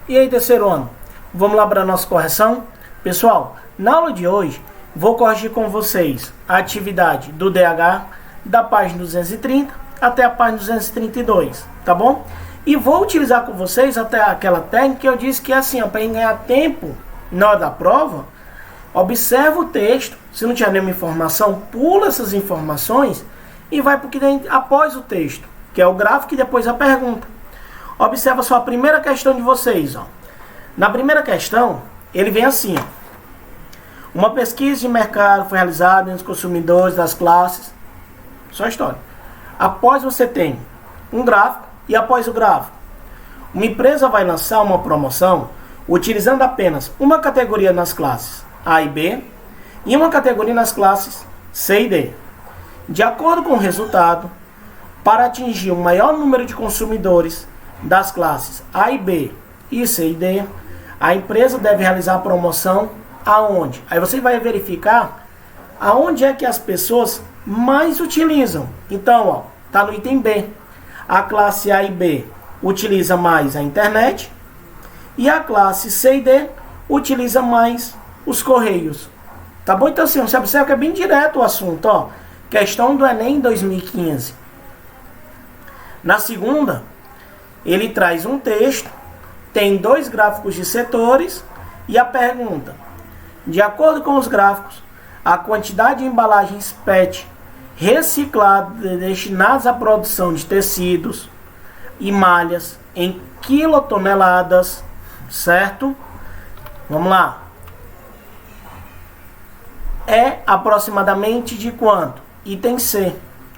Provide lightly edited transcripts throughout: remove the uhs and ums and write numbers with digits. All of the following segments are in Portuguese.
E aí, terceiro ano, vamos lá para a nossa correção? Pessoal, na aula de hoje, vou corrigir com vocês a atividade do DH da página 230 até a página 232, tá bom? E vou utilizar com vocês até aquela técnica que eu disse que é assim, para ganhar tempo na hora da prova, observa o texto, se não tiver nenhuma informação, pula essas informações e vai para o que tem após o texto, que é o gráfico e depois a pergunta. Observa só a primeira questão de vocês. Ó. Na primeira questão, ele vem assim. Ó. Uma pesquisa de mercado foi realizada entre os consumidores das classes. Só a história. Após você tem um gráfico e após o gráfico. Uma empresa vai lançar uma promoção utilizando apenas uma categoria nas classes A e B e uma categoria nas classes C e D. De acordo com o resultado, para atingir o maior número de consumidores das classes A e B e C e D, a empresa deve realizar a promoção aonde? Aí você vai verificar aonde é que as pessoas mais utilizam. Então, ó, tá no item B. A classe A e B utiliza mais a internet e a classe C e D utiliza mais os correios. Tá bom? Então, assim, você observa que é bem direto o assunto, ó. Questão do Enem 2015. Na segunda, ele traz um texto, tem dois gráficos de setores e a pergunta. De acordo com os gráficos, a quantidade de embalagens PET recicladas destinadas à produção de tecidos e malhas em quilotoneladas, certo? Vamos lá. É aproximadamente de quanto? Item C,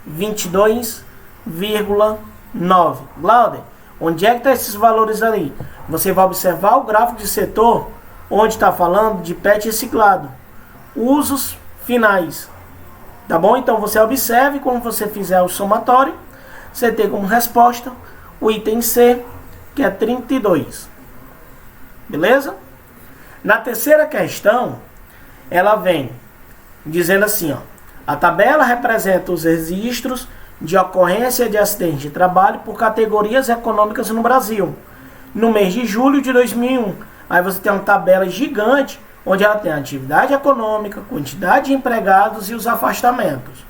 22,9. Glauder, onde é que estão esses valores ali? Você vai observar o gráfico de setor, onde está falando de PET reciclado. Usos finais. Tá bom? Então você observe, quando você fizer o somatório, você tem como resposta o item C, que é 32. Beleza? Na terceira questão, ela vem dizendo assim, ó. A tabela representa os registros de ocorrência de acidente de trabalho por categorias econômicas no Brasil, no mês de julho de 2001. Aí você tem uma tabela gigante, onde ela tem a atividade econômica, quantidade de empregados e os afastamentos.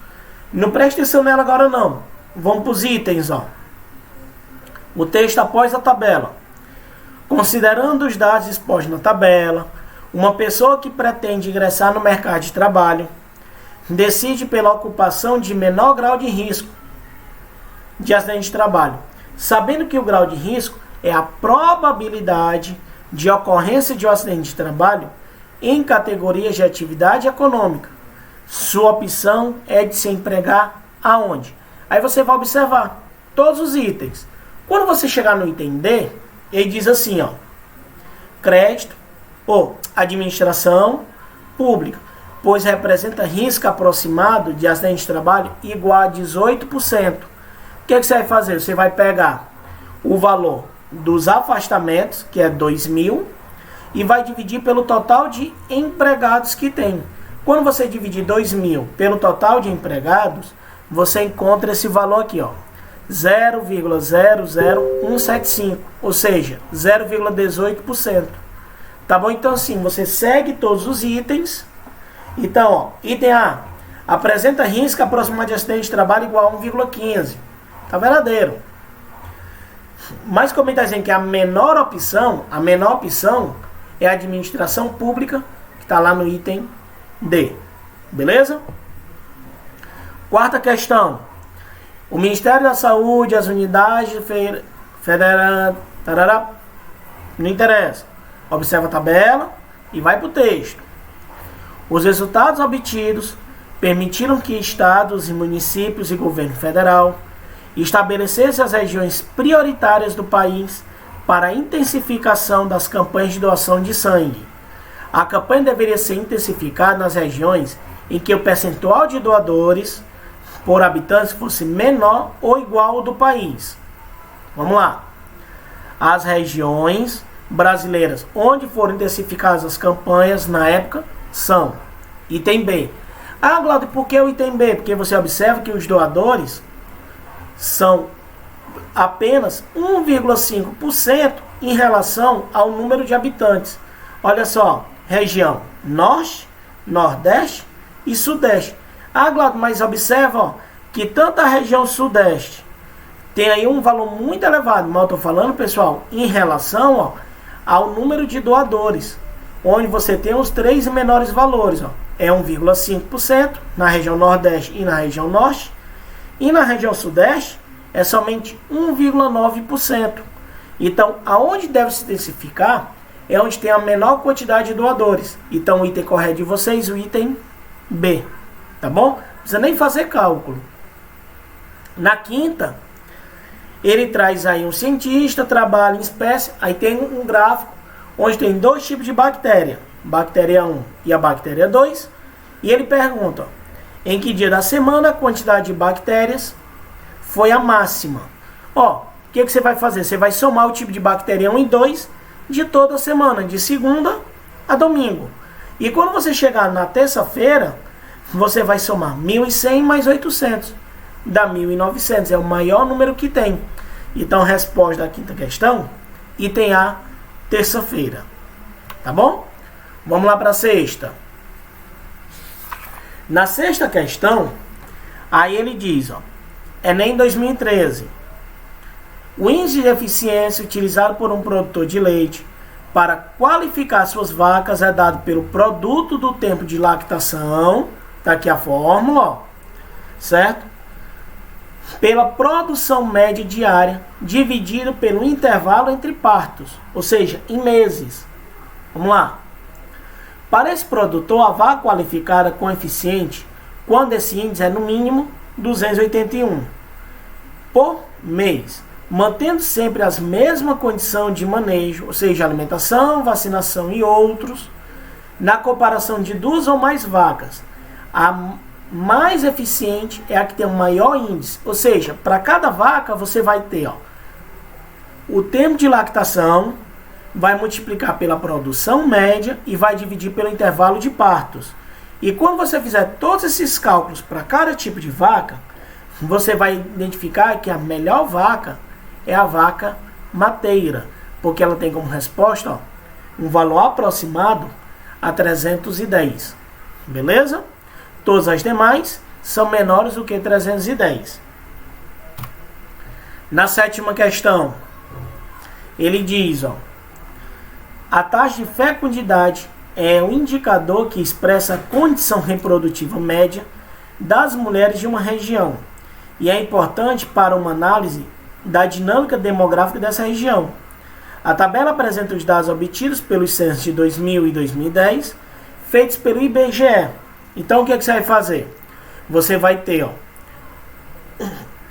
Não preste atenção nela agora não. Vamos para os itens, ó. O texto após a tabela. Considerando os dados expostos na tabela, uma pessoa que pretende ingressar no mercado de trabalho decide pela ocupação de menor grau de risco de acidente de trabalho, sabendo que o grau de risco é a probabilidade de ocorrência de um acidente de trabalho em categorias de atividade econômica. Sua opção é de se empregar aonde? Aí você vai observar todos os itens. Quando você chegar no item D, ele diz assim, ó, crédito ou administração pública, pois representa risco aproximado de acidente de trabalho igual a 18%. O que você vai fazer? Você vai pegar o valor dos afastamentos, que é 2.000, e vai dividir pelo total de empregados que tem. Quando você dividir 2.000 pelo total de empregados, você encontra esse valor aqui, ó, 0,00175, ou seja, 0,18%. Tá bom? Então, assim, você segue todos os itens. Então, ó, item A, apresenta risco aproximado de acidente de trabalho igual a 1,15. Tá verdadeiro. Mas como ele está dizendo que a menor opção é a administração pública, que está lá no item D. Beleza? Quarta questão. O Ministério da Saúde, as unidades federais, não interessa. Observa a tabela e vai para o texto. Os resultados obtidos permitiram que estados e municípios e governo federal estabelecessem as regiões prioritárias do país para a intensificação das campanhas de doação de sangue. A campanha deveria ser intensificada nas regiões em que o percentual de doadores por habitantes fosse menor ou igual ao do país. Vamos lá. As regiões brasileiras onde foram intensificadas as campanhas na época são item B. Ah, Glaucio, por que o item B? Porque você observa que os doadores são apenas 1,5% em relação ao número de habitantes. Olha só, região Norte, Nordeste e Sudeste. Ah, Glauco, mas observa ó, que tanto a região Sudeste tem aí um valor muito elevado, mas eu estou falando, pessoal, em relação ó, ao número de doadores, onde você tem os três menores valores. Ó. É 1,5% na região Nordeste e na região Norte, e na região Sudeste é somente 1,9%. Então, aonde deve se intensificar é onde tem a menor quantidade de doadores. Então, o item correto de vocês, o item B. Tá bom? Não precisa nem fazer cálculo. Na quinta, ele traz aí um cientista, trabalha em espécie, aí tem um gráfico onde tem dois tipos de bactéria, bactéria 1 e a bactéria 2, e ele pergunta, ó, em que dia da semana a quantidade de bactérias foi a máxima. Ó, o que você vai fazer? Você vai somar o tipo de bactéria 1 e 2 de toda a semana, de segunda a domingo. E quando você chegar na terça-feira, você vai somar 1.100 mais 800. Dá 1.900, é o maior número que tem. Então, resposta da quinta questão, item A, terça-feira. Tá bom? Vamos lá para a sexta. Na sexta questão, aí ele diz, ó, Enem 2013. O índice de eficiência utilizado por um produtor de leite para qualificar suas vacas é dado pelo produto do tempo de lactação, tá aqui a fórmula, ó, certo? Pela produção média diária, dividido pelo intervalo entre partos, ou seja, em meses. Vamos lá. Para esse produtor, a vaca qualificada com eficiente, quando esse índice é no mínimo 281 por mês, mantendo sempre as mesmas condições de manejo, ou seja, alimentação, vacinação e outros, na comparação de duas ou mais vacas, a mais eficiente é a que tem o maior índice, ou seja, para cada vaca você vai ter ó, o tempo de lactação, vai multiplicar pela produção média e vai dividir pelo intervalo de partos. E quando você fizer todos esses cálculos para cada tipo de vaca, você vai identificar que a melhor vaca é a vaca mateira, porque ela tem como resposta ó, um valor aproximado a 310. Beleza? Todas as demais são menores do que 310. Na sétima questão, ele diz, ó, a taxa de fecundidade é um indicador que expressa a condição reprodutiva média das mulheres de uma região e é importante para uma análise da dinâmica demográfica dessa região. A tabela apresenta os dados obtidos pelos censos de 2000 e 2010, feitos pelo IBGE. Então, o que você vai fazer? Você vai ter ó,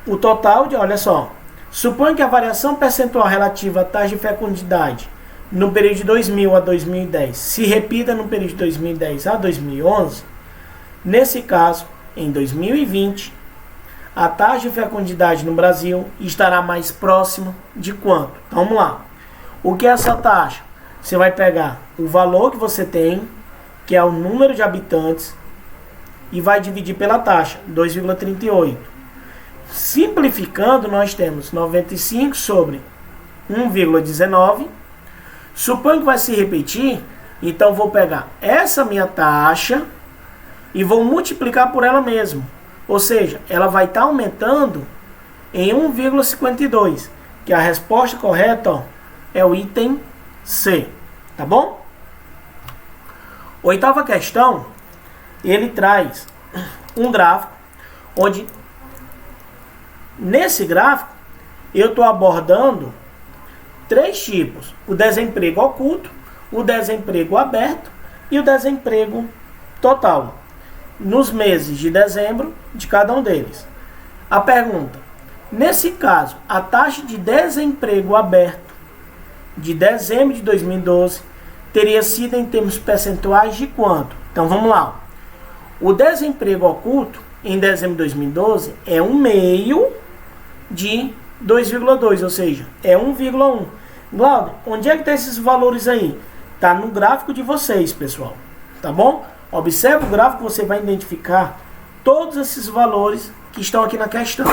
o total de, olha só, suponha que a variação percentual relativa à taxa de fecundidade no período de 2000 a 2010 se repita no período de 2010 a 2011. Nesse caso, em 2020, a taxa de fecundidade no Brasil estará mais próximo de quanto? Então, vamos lá. O que é essa taxa? Você vai pegar o valor que você tem, que é o número de habitantes, e vai dividir pela taxa, 2,38. Simplificando, nós temos 95 sobre 1,19. Suponho que vai se repetir, então vou pegar essa minha taxa e vou multiplicar por ela mesma. Ou seja, ela vai estar aumentando em 1,52, que a resposta correta ó, é o item C. Tá bom? Oitava questão, ele traz um gráfico, onde nesse gráfico eu estou abordando três tipos: o desemprego oculto, o desemprego aberto e o desemprego total, nos meses de dezembro de cada um deles. A pergunta: nesse caso, a taxa de desemprego aberto de dezembro de 2012 teria sido em termos percentuais de quanto? Então vamos lá. O desemprego oculto em dezembro de 2012 é 1 meio de 2,2, ou seja, é 1,1. Glauco, onde é que está esses valores aí? Está no gráfico de vocês, pessoal. Tá bom? Observe o gráfico, você vai identificar todos esses valores que estão aqui na questão.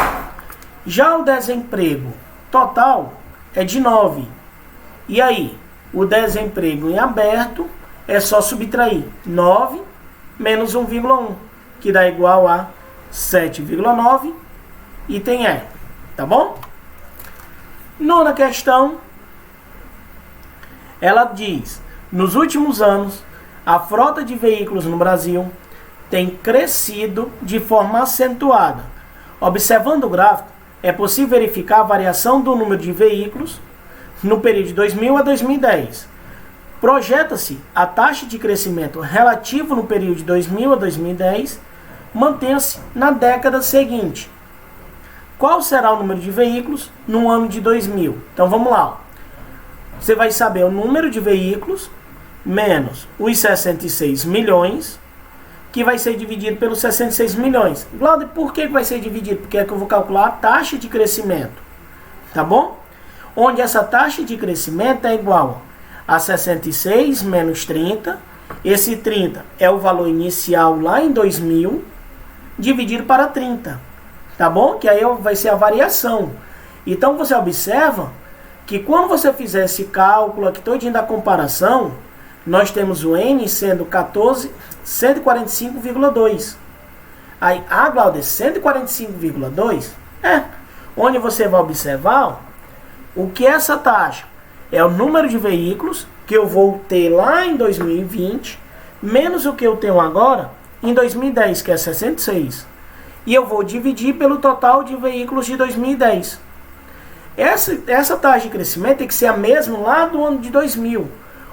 Já o desemprego total é de 9. E aí, o desemprego em aberto é só subtrair 9 menos 1,1, que dá igual a 7,9, item E, tá bom? Nona questão, ela diz: nos últimos anos, a frota de veículos no Brasil tem crescido de forma acentuada. Observando o gráfico, é possível verificar a variação do número de veículos no período de 2000 a 2010. Projeta-se a taxa de crescimento relativo no período de 2000 a 2010 mantenha-se na década seguinte. Qual será o número de veículos no ano de 2000? Então vamos lá. Você vai saber o número de veículos menos os 66 milhões, que vai ser dividido pelos 66 milhões. Glauber, por que vai ser dividido? Porque é que eu vou calcular a taxa de crescimento. Tá bom? Onde essa taxa de crescimento é igual a 66 menos 30. Esse 30 é o valor inicial lá em 2000, dividido para 30. Tá bom? Que aí vai ser a variação. Então você observa que quando você fizer esse cálculo aqui todinho da comparação, nós temos o N sendo 145,2. Aí, Glauber, 145,2? Onde você vai observar, ó, o que é essa taxa? É o número de veículos que eu vou ter lá em 2020, menos o que eu tenho agora em 2010, que é 66. E eu vou dividir pelo total de veículos de 2010. Essa taxa de crescimento tem que ser a mesma lá do ano de 2000,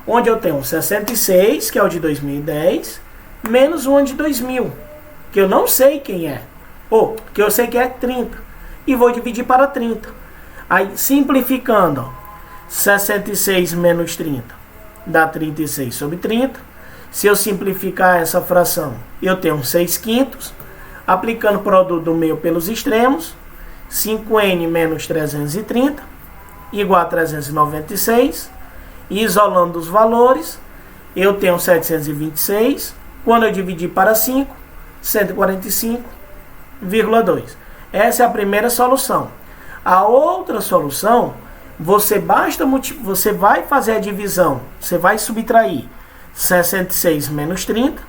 onde eu tenho 66, que é o de 2010, menos o ano de 2000, que eu não sei quem é, ou que eu sei que é 30, e vou dividir para 30. Aí, simplificando, ó, 66 menos 30 dá 36 sobre 30. Se eu simplificar essa fração, eu tenho 6 quintos. Aplicando o produto do meio pelos extremos, 5n menos 330 igual a 396. E isolando os valores, eu tenho 726. Quando eu dividir para 5, 145,2. Essa é a primeira solução. A outra solução, você vai fazer a divisão, você vai subtrair 66 menos 30,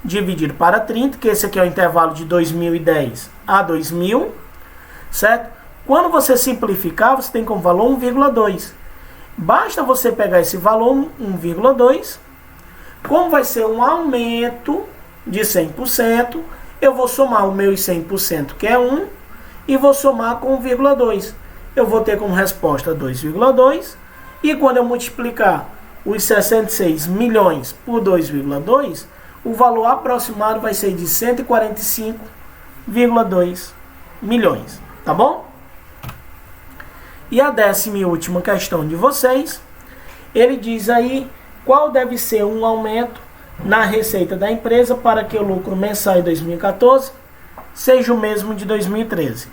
dividido para 30, que esse aqui é o intervalo de 2010 a 2000, certo? Quando você simplificar, você tem como valor 1,2. Basta você pegar esse valor 1,2, como vai ser um aumento de 100%, eu vou somar o meu 100%, que é 1, e vou somar com 1,2. Eu vou ter como resposta 2,2, e quando eu multiplicar os 66 milhões por 2,2, o valor aproximado vai ser de 145,2 milhões, tá bom? E a 10ª e última questão de vocês, ele diz aí qual deve ser um aumento na receita da empresa para que o lucro mensal em 2014 seja o mesmo de 2013.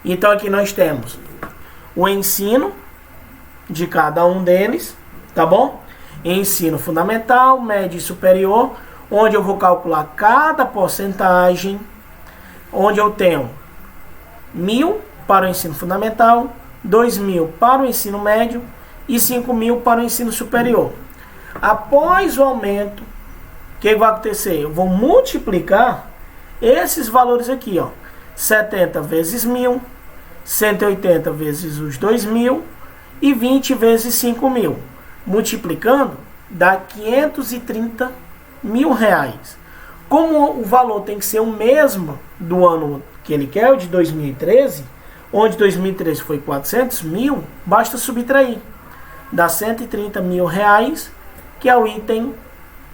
Então aqui nós temos o ensino de cada um deles, tá bom? Ensino fundamental, médio e superior, onde eu vou calcular cada porcentagem, onde eu tenho 1.000 para o ensino fundamental, 2.000 para o ensino médio e 5.000 para o ensino superior. Após o aumento, o que vai acontecer? Eu vou multiplicar esses valores aqui, ó, 70 vezes 1.000, 180 vezes os 2.000 e 20 vezes 5.000. Multiplicando, dá 530 mil reais. Como o valor tem que ser o mesmo do ano que ele quer, o de 2013, onde 2013 foi 400 mil, basta subtrair. Dá 130 mil reais, que é o item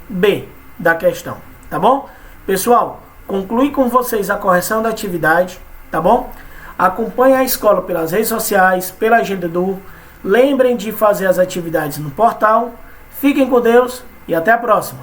B da questão, tá bom? Pessoal, conclui com vocês a correção da atividade, tá bom? Acompanhe a escola pelas redes sociais, pela Agenda Edu. Lembrem de fazer as atividades no portal. Fiquem com Deus e até a próxima.